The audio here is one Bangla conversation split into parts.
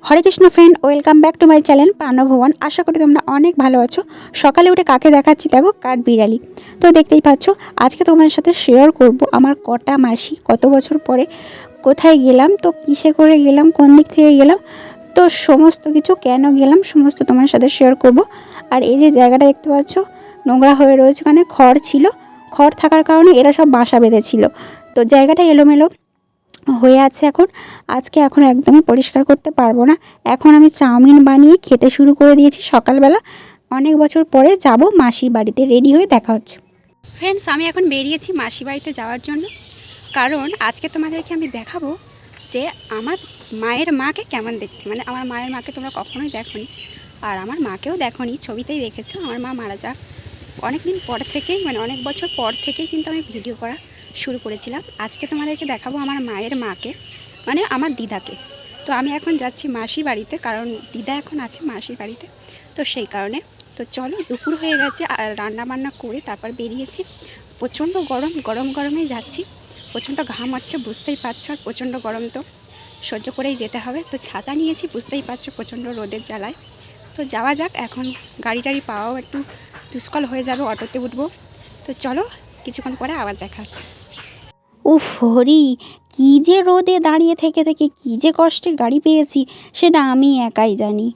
Hare Krishna friend, welcome back to my channel Pranbhaban. আশা করি তোমরা অনেক ভালো আছো। সকালে উঠে কাকে দেখাচ্ছি দেখো, কাঠবিড়ালি। তো দেখতেই পাচ্ছ, আজকে তোমার সাথে শেয়ার করব আমার কটা মাসি, কত বছর পরে কোথায় গেলাম, তো কিসে করে গেলাম, কোন দিক থেকে গেলাম, তো সমস্ত কিছু কেন গেলাম সমস্ত তোমার সাথে শেয়ার করব। আর এই যে জায়গাটা দেখতে পাচ্ছ নোংরা হয়ে রয়েছে, ওখানে খড় ছিল, খড় থাকার কারণে এরা সব বাসা বেঁধেছিল, তো জায়গাটা এলোমেলো হয়ে আছে এখন একদমই পরিষ্কার করতে পারবো না। এখন আমি চাউমিন বানিয়ে খেতে শুরু করে দিয়েছি সকালবেলা। অনেক বছর পরে যাব মাসির বাড়িতে, রেডি হয়ে দেখা হচ্ছে। ফ্রেন্ডস, আমি এখন বেরিয়েছি মাসি বাড়িতে যাওয়ার জন্য, কারণ আজকে তোমাদেরকে আমি দেখাবো যে আমার মায়ের মাকে কেমন দেখতে। মানে আমার মায়ের মাকে তোমরা কখনোই দেখোনি, আর আমার মাকেও দেখোনি, ছবিতেই দেখেছো। আমার মা মারা যাক অনেক দিন পর থেকেই, মানে অনেক বছর পর থেকেই কিন্তু আমি ভিডিও করা শুরু করেছিলাম। আজকে তোমাদেরকে দেখাবো আমার মায়ের মাকে, মানে আমার দিদাকে। তো আমি এখন যাচ্ছি মাসির বাড়িতে, কারণ দিদা এখন আছে মাসির বাড়িতে, তো সেই কারণে। তো চলো, দুপুর হয়ে গেছে আর রান্না বান্না করে তারপর বেরিয়েছি। প্রচণ্ড গরম, গরমেই যাচ্ছি, প্রচণ্ড ঘাম হচ্ছে বুঝতেই পারছো, আর প্রচণ্ড গরম তো সহ্য করেই যেতে হবে। তো ছাতা নিয়েছি, বুঝতেই পারছো প্রচণ্ড রোদের জ্বালায়। তো যাওয়া যাক, এখন গাড়ি টাড়ি পাওয়াও একটু দুষ্কল হয়ে যাবে, অটোতে উঠবো। তো চলো, কিছুক্ষণ পরে আবার দেখা হচ্ছে। উফ হরি, কী যে রোদে দাঁড়িয়ে থেকে থেকে কী যে কষ্টে গাড়ি পেয়েছি সেটা আমি একাই জানি।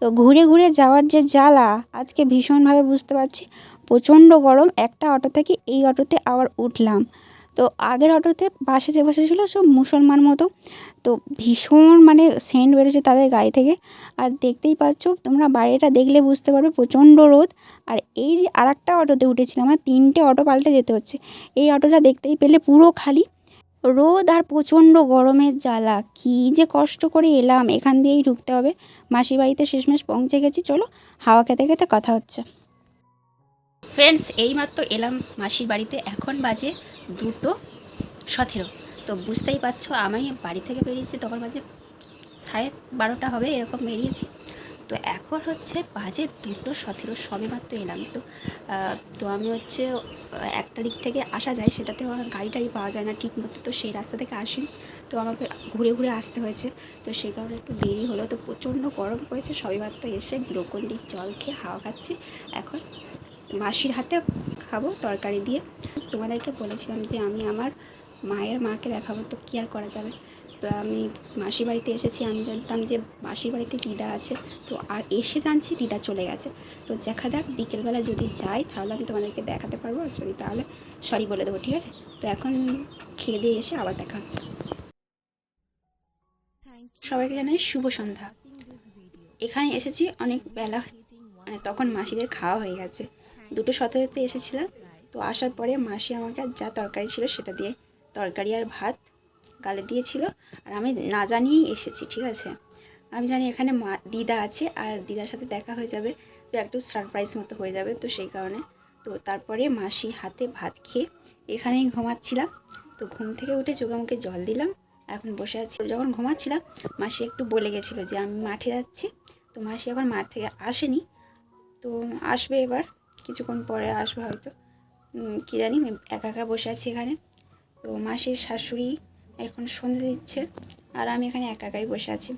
তো ঘুরে ঘুরে যাওয়ার যে জ্বালা আজকে ভীষণভাবে বুঝতে পারছি। প্রচণ্ড গরম, একটা অটো থেকে এই অটোতে আবার উঠলাম। তো আগের অটোতে পাশে যে বসেছিল সব মুসলমান মতো, তো ভীষণ মানে সেন্ট বেরোচ্ছে তাদের গায়ে থেকে। আর দেখতেই পাচ্ছ তোমরা, বাইরেটা দেখলে বুঝতে পারবে প্রচণ্ড রোদ। আর এই যে আরেকটা অটোতে উঠেছিলাম, আমার 3টে অটো পাল্টে যেতে হচ্ছে। এই অটোটা দেখতেই পেলে পুরো খালি, রোদ আর প্রচণ্ড গরমের জ্বালা, কী যে কষ্ট করে এলাম। এখান দিয়েই ঢুকতে হবে মাসির বাড়িতে, শেষমেশ পৌঁছে গেছি। চলো, হাওয়া খেতে খেতে কথা হচ্ছে। ফ্রেন্ডস, এইমাত্র এলাম মাসির বাড়িতে, এখন বাজে 2:17। তো বুঝতেই পারছো, আমি বাড়ি থেকে বেরিয়েছি তখন বাজে 12:30 হবে, এরকম বেরিয়েছি। তো এখন হচ্ছে বাজে 2:17, সবে মাত্র এলাম। তো আমি হচ্ছে একটা দিক থেকে আসা যায়, সেটাতে আমার গাড়ি টাড়ি পাওয়া যায় না ঠিক মতো, তো সেই রাস্তা থেকে আসিনি, তো আমাকে ঘুরে ঘুরে আসতে হয়েছে। তো সেই কারণে একটু দেরি হলো। তো প্রচণ্ড গরম পড়েছে, সবে মাত্র এসে গ্লুকন্ডির জল খেয়ে হাওয়া খাচ্ছি। এখন মাসির হাতে খাবো তরকারি দিয়ে। তোমাদেরকে বলেছিলাম যে আমি আমার মায়ের মাকে দেখাবো, তো কী আর করা যাবে। তো আমি মাসির বাড়িতে এসেছি, আমি জানতাম যে মাসির বাড়িতে দিদা আছে, তো আর এসে জানছি দিদা চলে গেছে। তো দেখা যাক, বিকেলবেলা যদি যাই তাহলে আমি তোমাদেরকে দেখাতে পারবো, আর যদি তাহলে সরি বলে দেবো, ঠিক আছে। তো এখন খেয়ে দিয়ে এসে আবার দেখা হচ্ছে। সবাইকে জানাই শুভ সন্ধ্যা। এখানে এসেছি অনেক বেলা, মানে তখন মাসিদের খাওয়া হয়ে গেছে। 2:17-তে এসেছিলাম। তো আসার পরে মাসি আমাকে যা তরকারি ছিল সেটা দিয়ে, তরকারি আর ভাত গালে দিয়েছিল। আর আমি না জানিয়েই এসেছি, ঠিক আছে। আমি জানি এখানে দিদা আছে, আর দিদার সাথে দেখা হয়ে যাবে, তো একটু সারপ্রাইজ মতো হয়ে যাবে, তো সেই কারণে। তো তারপরে মাসি হাতে ভাত খেয়ে এখানেই ঘুমাচ্ছিলাম। তো ঘুম থেকে উঠে চোখে মুখে জল দিলাম, এখন বসে আছি। যখন ঘুমাচ্ছিলাম মাসি একটু বলে গেছিলো যে আমি মাঠে যাচ্ছি। তো মাসি এখন মাঠ থেকে আসেনি, তো আসবে এবার, কিছুক্ষণ পরে আসবে হয়তো, কী জানি। একা একা বসে আছি এখানে। তো মাসির শাশুড়ি এখন সন্ধে দিচ্ছে, আর আমি এখানে একা একাই বসে আছি।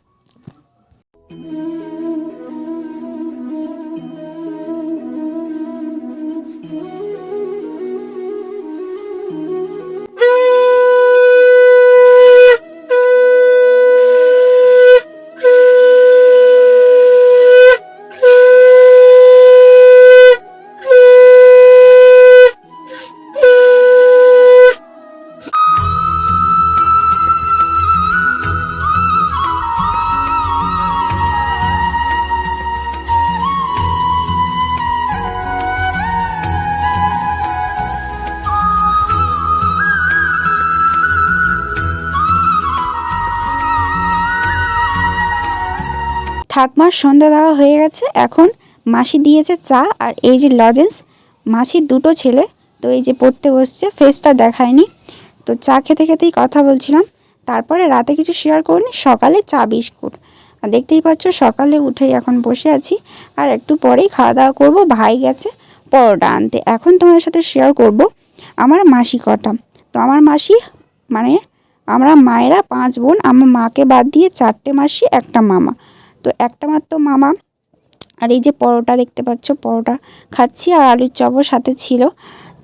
ঠাকমার সন্ধ্যা দেওয়া হয়ে গেছে, এখন মাসি দিয়েছে চা আর এই যে লজেন্স। মাসির 2টো ছেলে, তো এই যে পড়তে বসছে, ফেসটা দেখায়নি। তো চা খেতে খেতেই কথা বলছিলাম। তারপরে রাতে কিছু শেয়ার করিনি, সকালে চা বিস্কুট। আর দেখতেই পাচ্ছ সকালে উঠেই এখন বসে আছি, আর একটু পরেই খাওয়া দাওয়া করবো। ভাই গেছে পরোটা আনতে। এখন তোমাদের সাথে শেয়ার করব আমার মাসি কটা। তো আমার মাসি, মানে আমরা মায়েরা 5 বোন, আমার মাকে বাদ দিয়ে 4টে মাসি, একটা মামা। তো একটা মাত্র মামা। আর এই যে পরোটা দেখতে পাচ্ছ, পরোটা খাচ্ছি আর আলুর চপও সাথে ছিল।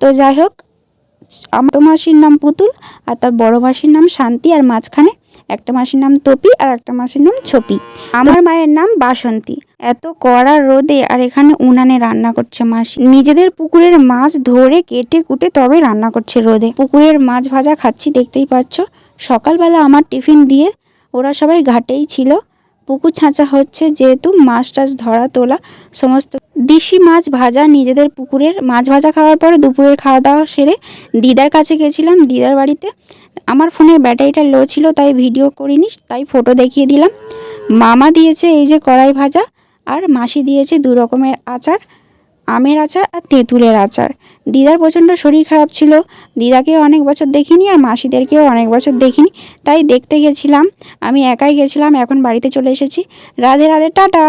তো যাই হোক, আমার মাসির নাম পুতুল আর তার বড় মাসির নাম শান্তি, আর মাঝখানে একটা মাসির নাম তপি আর একটা মাসির নাম ছপি। আমার মায়ের নাম বাসন্তী। এত কড়া রোদে আর এখানে উনানে রান্না করছে মাসি। নিজেদের পুকুরের মাছ ধরে কেটে কুটে তবে রান্না করছে রোদে। পুকুরের মাছ ভাজা খাচ্ছি, দেখতেই পাচ্ছ। সকালবেলা আমার টিফিন দিয়ে ওরা সবাই ঘাটেই ছিল। পুকুর ছাঁচা হচ্ছে, যেহেতু মাছ টাছ ধরা তোলা সমস্ত দেশি মাছ ভাজা। নিজেদের পুকুরের মাছ ভাজা খাওয়ার পরে দুপুরের খাওয়া দাওয়া সেরে দিদার কাছে গেছিলাম, দিদার বাড়িতে। আমার ফোনের ব্যাটারিটা লো ছিল, তাই ভিডিও করিনি, তাই ফটো দেখিয়ে দিলাম। মামা দিয়েছে এই যে কড়াই ভাজা, আর মাসি দিয়েছে 2 রকমের আচার, আমের আচার আর তেঁতুলের আচার। দিদার প্রচণ্ড শরীর খারাপ ছিল, দিদাকেও অনেক বছর দেখিনি আর মাসিদেরকেও অনেক বছর দেখিনি, তাই দেখতে গেছিলাম। আমি একাই গেছিলাম, এখন বাড়িতে চলে এসেছি। রাধে রাধে, টাটা।